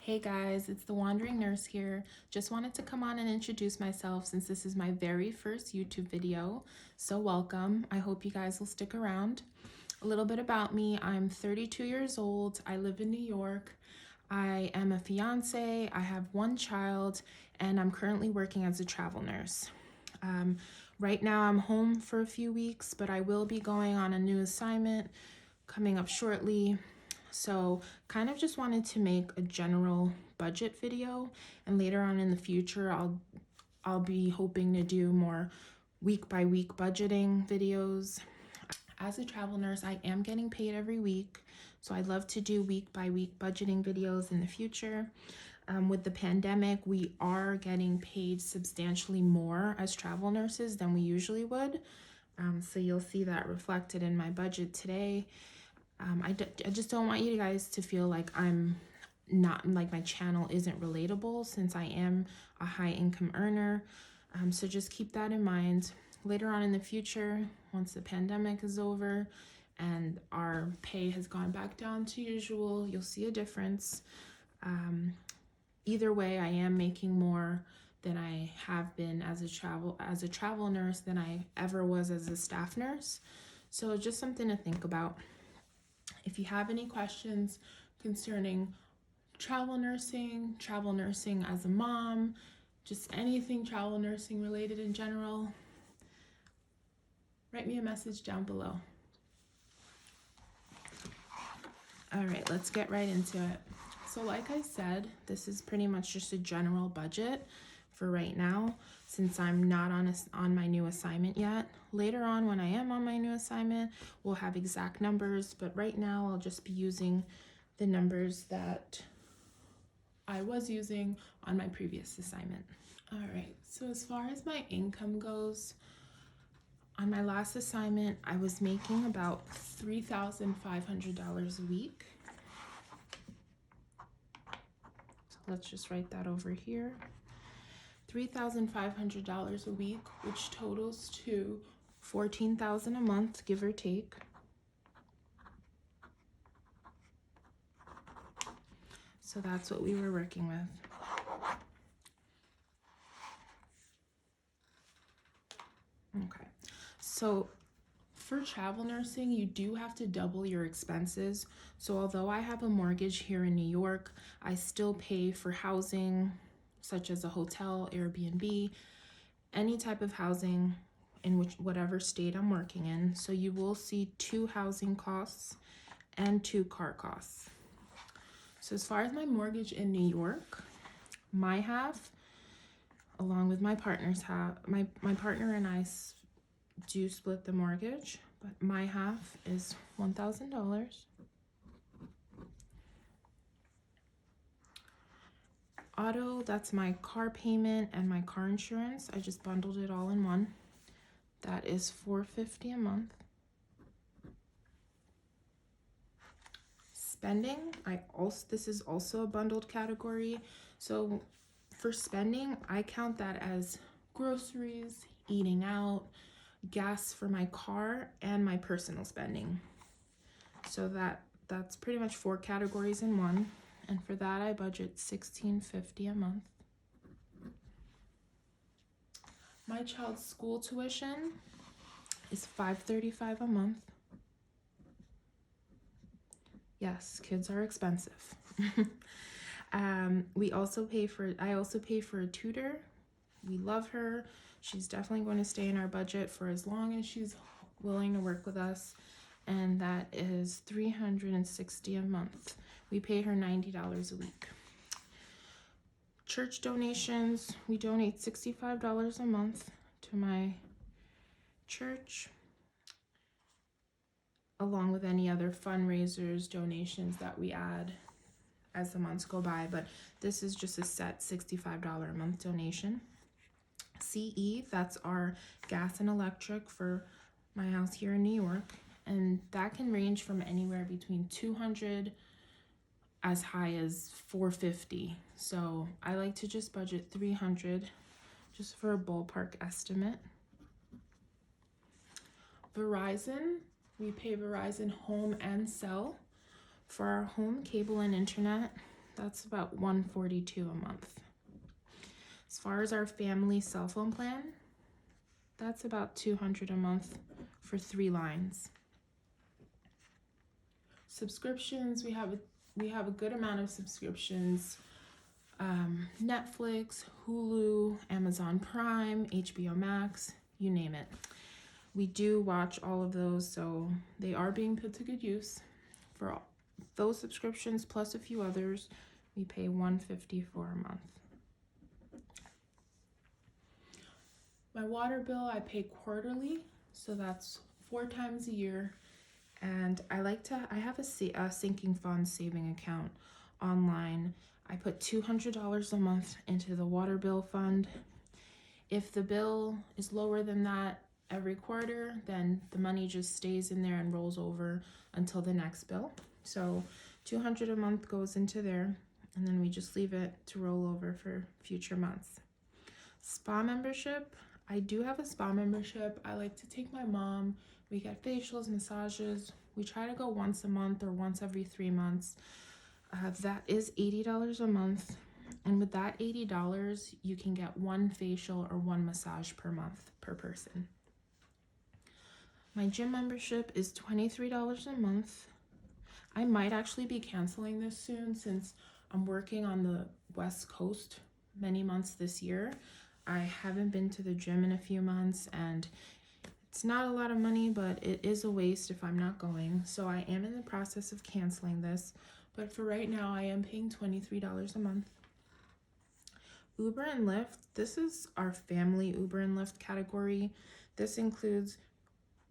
Hey guys, it's the Wandering Nurse here. Just wanted to come on and introduce myself since this is my very first YouTube video. So welcome. I hope you guys will stick around. A little bit about me. I'm 32 years old. I live in New York. I am a fiance. I have one child and I'm currently working as a travel nurse. Right now I'm home for a few weeks, but I will be going on a new assignment coming up shortly. So kind of just wanted to make a general budget video, and later on in the future I'll be hoping to do more week by week budgeting videos. As a travel nurse, I am getting paid every week, so I'd love to do week by week budgeting videos in the future. With the pandemic, we are getting paid substantially more as travel nurses than we usually would. So you'll see that reflected in my budget today. I just don't want you guys to feel like I'm not, like my channel isn't relatable, since I am a high income earner. So just keep that in mind. Later on in the future, once the pandemic is over and our pay has gone back down to usual, you'll see a difference. Either way, I am making more than I have been as a travel nurse than I ever was as a staff nurse. So just something to think about. If you have any questions concerning travel nursing as a mom, just anything travel nursing related in general, write me a message down below. All right, let's get right into it. So like I said, this is pretty much just a general budget for right now, since I'm not on my new assignment yet. Later on, when I am on my new assignment, we'll have exact numbers, but right now I'll just be using the numbers that I was using on my previous assignment. All right, so as far as my income goes, on my last assignment, I was making about $3,500 a week. So let's just write that over here. $3,500 a week, which totals to $14,000 a month, give or take. So that's what we were working with. Okay, so for travel nursing, you do have to double your expenses. So although I have a mortgage here in New York, I still pay for housing, such as a hotel, Airbnb, any type of housing in whatever state I'm working in. So you will see 2 housing costs and 2 car costs. So as far as my mortgage in New York, my half, along with my partner's half, my partner and I do split the mortgage, but my half is $1,000. Auto, that's my car payment and my car insurance. I just bundled it all in one. That is $450 a month. Spending, this is also a bundled category. So for spending, I count that as groceries, eating out, gas for my car, and my personal spending. So that's pretty much 4 categories in one. And for that, I budget $1,650 a month. My child's school tuition is $535 a month. Yes, kids are expensive. I also pay for a tutor. We love her. She's definitely going to stay in our budget for as long as she's willing to work with us, and that is $360 a month. We pay her $90 a week. Church donations, we donate $65 a month to my church, along with any other fundraisers, donations that we add as the months go by, but this is just a set $65 a month donation. CE, that's our gas and electric for my house here in New York, and that can range from anywhere between $200 as high as $450. So I like to just budget $300 just for a ballpark estimate. Verizon, we pay Verizon home and cell. For our home cable and internet, That's about $142 a month. As far as our family cell phone plan, that's about $200 a month for 3 lines. Subscriptions, we have a good amount of subscriptions. Netflix, Hulu, Amazon Prime, HBO Max, you name it. We do watch all of those, so they are being put to good use. For all those subscriptions plus a few others, we pay $154 a month. My water bill I pay quarterly, so that's 4 times a year. And I have a sinking fund saving account online. I put $200 a month into the water bill fund. If the bill is lower than that every quarter, then the money just stays in there and rolls over until the next bill. So $200 a month goes into there, and then we just leave it to roll over for future months. Spa membership. I do have a spa membership. I like to take my mom. We get facials, massages. We try to go once a month or once every 3 months. That is $80 a month. And with that $80, you can get 1 facial or 1 massage per month per person. My gym membership is $23 a month. I might actually be canceling this soon since I'm working on the West Coast many months this year. I haven't been to the gym in a few months, and it's not a lot of money, but it is a waste if I'm not going. So I am in the process of canceling this, but for right now, I am paying $23 a month. Uber and Lyft, this is our family Uber and Lyft category. This includes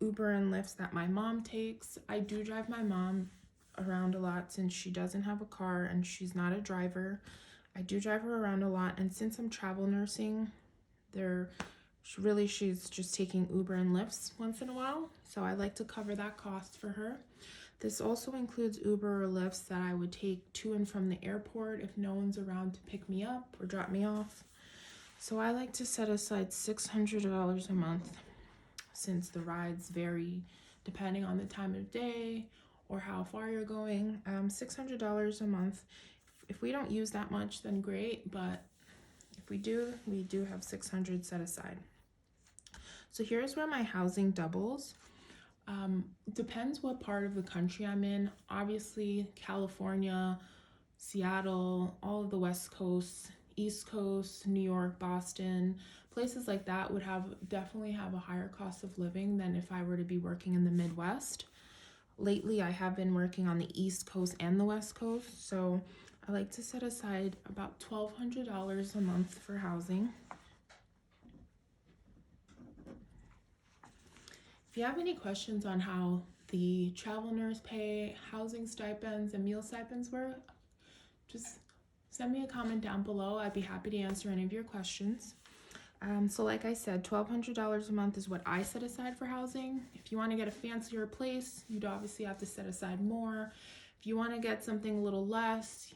Uber and Lyfts that my mom takes. I do drive my mom around a lot since she doesn't have a car and she's not a driver. I do drive her around a lot, and since I'm travel nursing, she's just taking Uber and Lyfts once in a while, so I like to cover that cost for her. This also includes Uber or Lyfts that I would take to and from the airport if no one's around to pick me up or drop me off. So I like to set aside $600 a month, since the rides vary depending on the time of day or how far you're going. $600 a month. If we don't use that much, then great, but if we do have $600 set aside. So here's where my housing doubles. Depends what part of the country I'm in. Obviously, California, Seattle, all of the West Coast, East Coast, New York, Boston, places like that would definitely have a higher cost of living than if I were to be working in the Midwest. Lately, I have been working on the East Coast and the West Coast, so I like to set aside about $1,200 a month for housing. If you have any questions on how the travel nurse pay, housing stipends, and meal stipends work, just send me a comment down below. I'd be happy to answer any of your questions. So like I said, $1,200 a month is what I set aside for housing. If you want to get a fancier place, you'd obviously have to set aside more. If you want to get something a little less,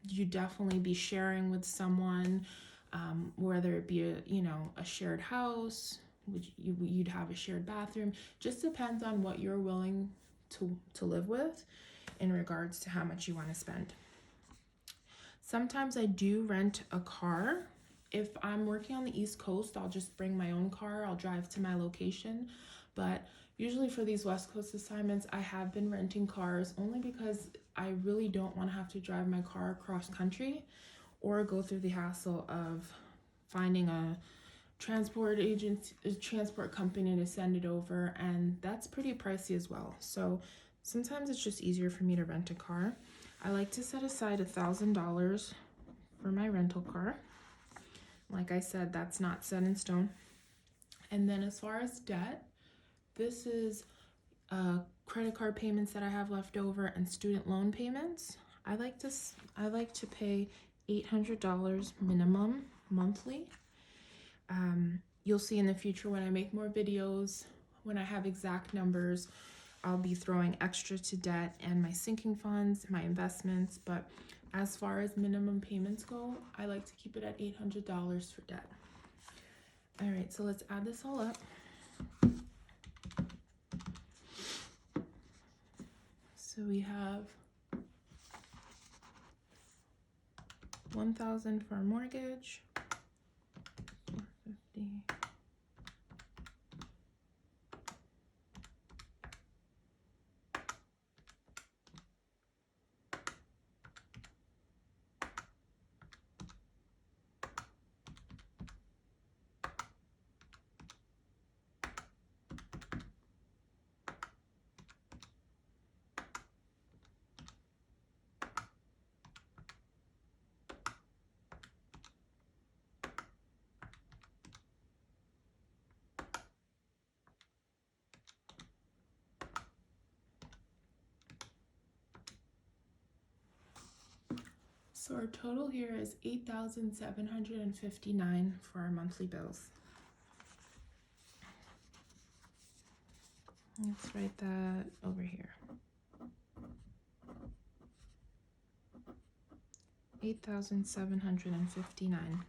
you'd definitely be sharing with someone, whether it be a shared house, which you'd have a shared bathroom. Just depends on what you're willing to live with in regards to how much you want to spend. Sometimes I do rent a car. If I'm working on the East Coast, I'll just bring my own car. I'll drive to my location. But usually for these West Coast assignments, I have been renting cars only because I really don't want to have to drive my car across country or go through the hassle of finding a transport company to send it over, and that's pretty pricey as well. So sometimes it's just easier for me to rent a car. I like to set aside $1,000 for my rental car. Like I said, that's not set in stone. And then as far as debt, this is credit card payments that I have left over and student loan payments. I like to pay $800 minimum monthly. You'll see in the future when I make more videos, when I have exact numbers, I'll be throwing extra to debt and my sinking funds, my investments. But as far as minimum payments go, I like to keep it at $800 for debt. All right, so let's add this all up. So we have $1,000 for a mortgage. 450. So our total here is $8,759 for our monthly bills. Let's write that over here. 8,759.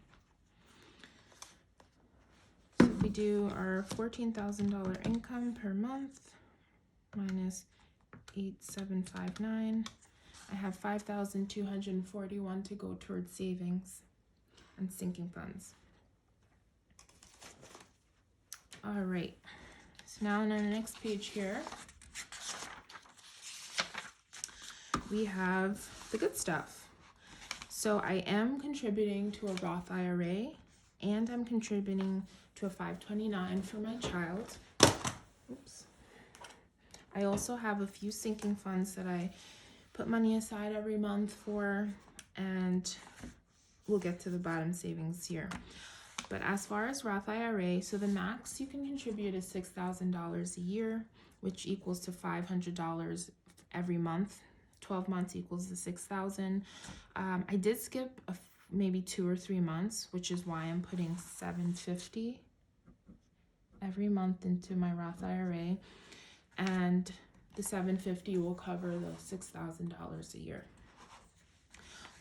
So if we do our $14,000 income per month minus 8,759, I have 5,241 to go towards savings and sinking funds. All right. So now on the next page here, we have the good stuff. So I am contributing to a Roth IRA, and I'm contributing to a 529 for my child. Oops. I also have a few sinking funds that I put money aside every month for, and we'll get to the bottom savings here. But as far as Roth IRA, so the max you can contribute is $6,000 a year, which equals to $500 every month. 12 months equals the 6,000. I did skip maybe 2 or 3 months, which is why I'm putting $750 every month into my Roth IRA, and the $750 will cover the $6,000 a year.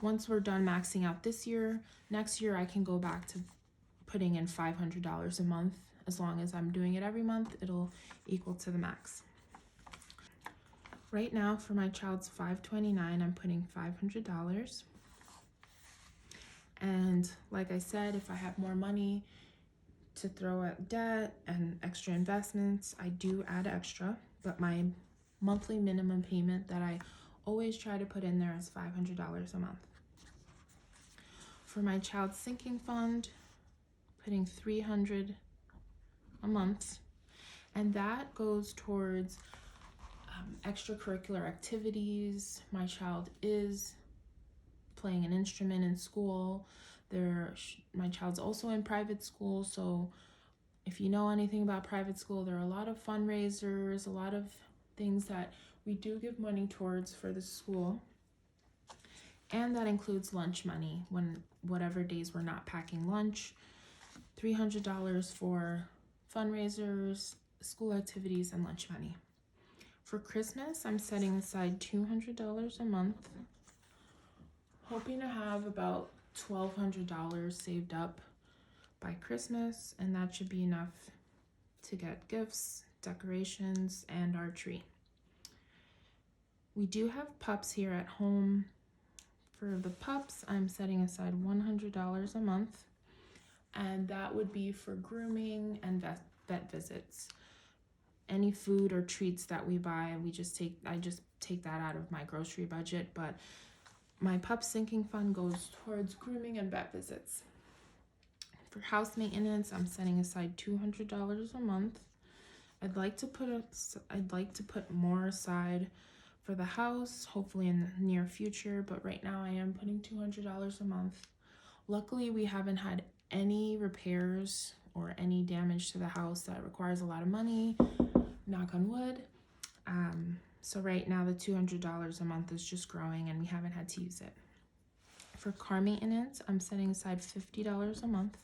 Once we're done maxing out this year, next year I can go back to putting in $500 a month. As long as I'm doing it every month, it'll equal to the max. Right now for my child's 529, I'm putting $500. And like I said, if I have more money to throw at debt and extra investments, I do add extra, but my monthly minimum payment that I always try to put in there is $500 a month. For my child's sinking fund, putting $300 a month, and that goes towards extracurricular activities. My child is playing an instrument in school. My child's also in private school, so if you know anything about private school, there are a lot of fundraisers, a lot of things that we do give money towards for the school. And that includes lunch money, when whatever days we're not packing lunch. $300 for fundraisers, school activities, and lunch money. For Christmas, I'm setting aside $200 a month, hoping to have about $1,200 saved up by Christmas, and that should be enough to get gifts, decorations, and our tree. We do have pups here at home. For the pups, I'm setting aside $100 a month, and that would be for grooming and vet visits. Any food or treats that we buy, I just take that out of my grocery budget, but my pup sinking fund goes towards grooming and vet visits. For house maintenance, I'm setting aside $200 a month. I'd like to put more aside for the house, hopefully in the near future, but right now I am putting $200 a month. Luckily, we haven't had any repairs or any damage to the house that requires a lot of money, knock on wood. So right now the $200 a month is just growing and we haven't had to use it. For car maintenance, I'm setting aside $50 a month,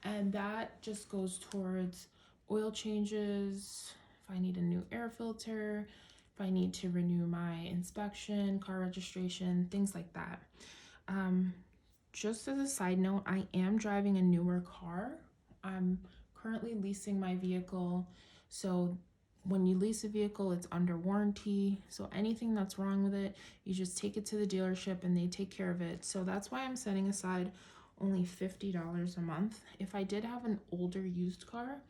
and that just goes towards oil changes, if I need a new air filter, if I need to renew my inspection, car registration, things like that. Just as a side note, I am driving a newer car. I'm currently leasing my vehicle, so when you lease a vehicle, it's under warranty. So anything that's wrong with it, you just take it to the dealership and they take care of it. So that's why I'm setting aside only $50 a month. If I did have an older used car,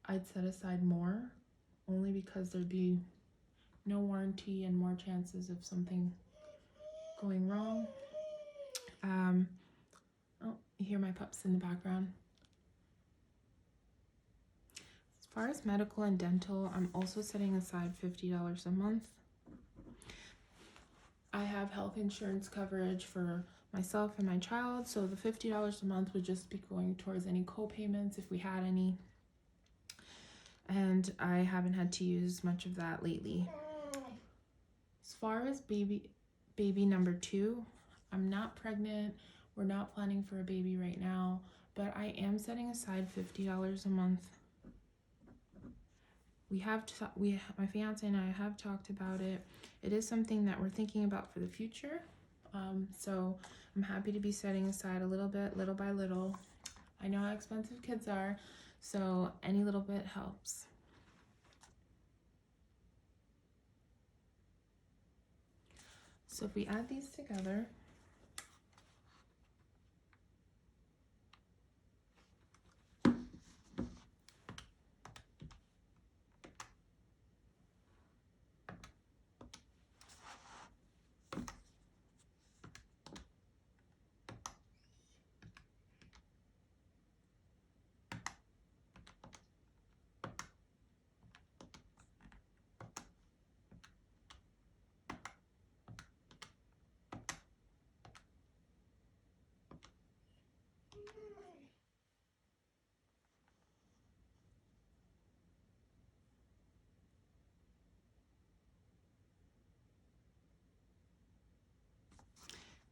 I'd set aside more, only because there'd be no warranty and more chances of something going wrong. Oh, you hear my pups in the background. As far as medical and dental, I'm also setting aside $50 a month. I have health insurance coverage for myself and my child, so the $50 a month would just be going towards any co-payments if we had any. And I haven't had to use much of that lately. As far as baby number 2, I'm not pregnant. We're not planning for a baby right now, but I am setting aside $50 a month. My fiance and I have talked about it. It is something that we're thinking about for the future. So I'm happy to be setting aside a little bit, little by little. I know how expensive kids are, so any little bit helps. So if we add these together,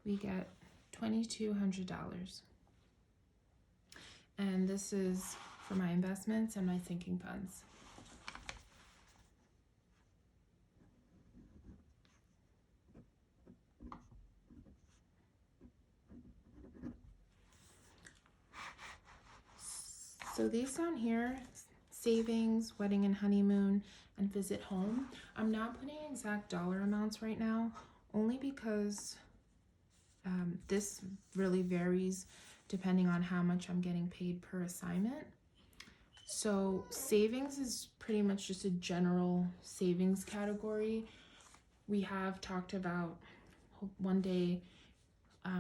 we get $2,200. And this is for my investments and my sinking funds. So these down here, savings, wedding and honeymoon, and visit home. I'm not putting exact dollar amounts right now, only because this really varies depending on how much I'm getting paid per assignment. So savings is pretty much just a general savings category. We have talked about one day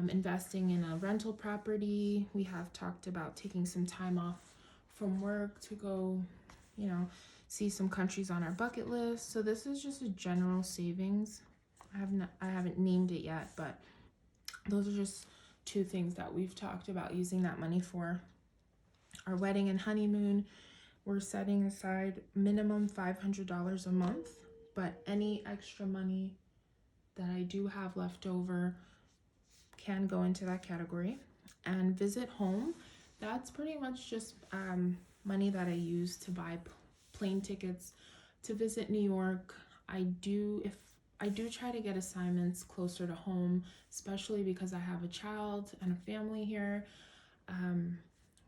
investing in a rental property. We have talked about taking some time off from work to go, see some countries on our bucket list. So this is just a general savings. I haven't named it yet, but those are just 2 things that we've talked about using that money for. Our wedding and honeymoon, we're setting aside minimum $500 a month, but any extra money that I do have left over can go into that category. And visit home, that's pretty much just money that I use to buy plane tickets to visit New York. I do try to get assignments closer to home, especially because I have a child and a family here.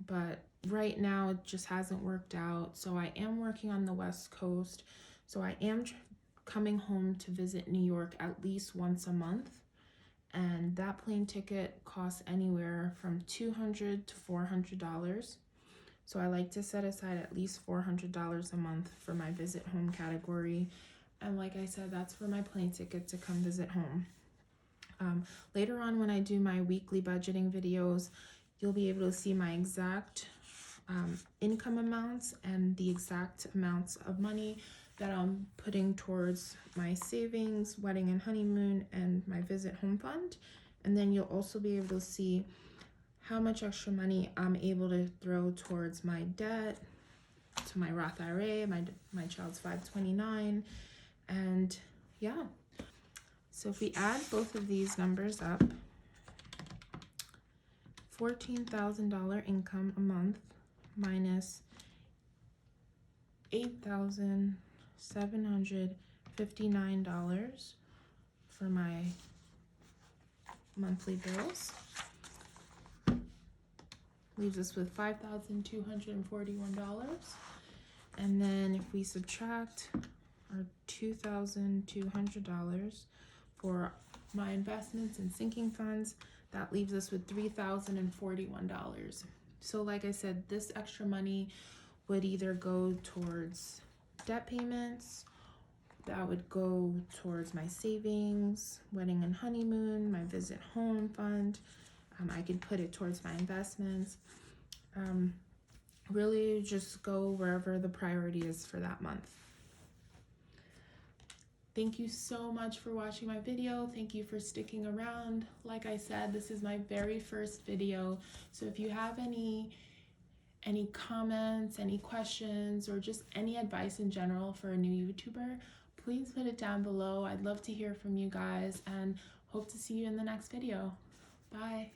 But right now it just hasn't worked out. So I am working on the West Coast. So I am coming home to visit New York at least once a month. And that plane ticket costs anywhere from $200 to $400. So I like to set aside at least $400 a month for my visit home category. And like I said, that's for my plane ticket to come visit home. Later on, when I do my weekly budgeting videos, you'll be able to see my exact income amounts and the exact amounts of money that I'm putting towards my savings, wedding and honeymoon, and my visit home fund. And then you'll also be able to see how much extra money I'm able to throw towards my debt, to my Roth IRA, my child's 529, and yeah. So if we add both of these numbers up, $14,000 income a month minus $8,759 for my monthly bills leaves us with $5,241. And then if we subtract our $2,200 for my investments and sinking funds, that leaves us with $3,041. So like I said, this extra money would either go towards debt payments, that would go towards my savings, wedding and honeymoon, my visit home fund. I could put it towards my investments. Really just go wherever the priority is for that month. Thank you so much for watching my video. Thank you for sticking around. Like I said, this is my very first video. So if you have any comments, any questions, or just any advice in general for a new YouTuber, please put it down below. I'd love to hear from you guys and hope to see you in the next video. Bye.